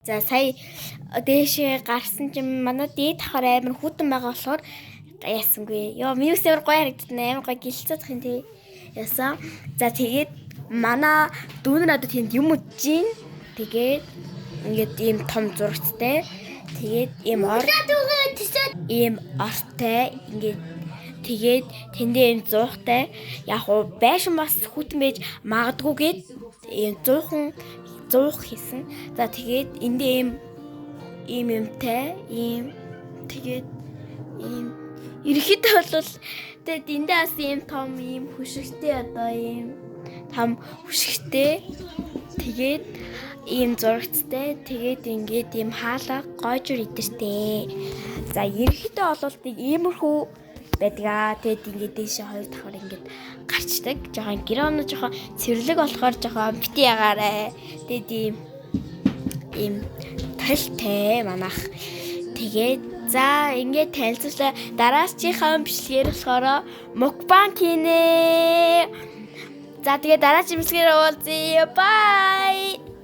За сая дээшээ гарсан чинь манай дээд давхар амар хүүтэн байгаа болохоор ясангүй. Йоо мьюс амар гоё харагдсан амар гоё гэлцэх юм тий. Ясан. За тэгээд манай дүүнэр надад тэнд юм үжийн. Тэгээд ингээд ийм том зурагтай. Тэгээд ийм ортой ингээд тэгээд тэндээ ийм зуухтай. Яг уу байшин бас хүүтэн байж магадгүйгээд ийм зуух хийсэн. За тэгээд эндээ ийм юмтай ийм тэгээд ийм ерөөхдөө бол тэгээд эндээ бас ийм том ийм хөшигтэй одоо ийм том хөшигтэй тэгээд ийм зурагцтай тэгээд ингээд ийм хаалга гойжор идэртэй. За ерөөхдөө бол нэг иймэрхүү байдаг. Тэгээд ингээд дээшээ хоёр давхар ингээд гарчдаг. Жохон гэрээ жоохон цэвэрлэг болохоор жоохон бити ягаарэ. Тэгээд ийм талтай манах. Тэгээд за ингээд танилцуулаа. Дараагийн бичлэгээр болохоор мукбанг хийнэ. За тэгээд дараагийн бичлэгээр уулзъя. Bye.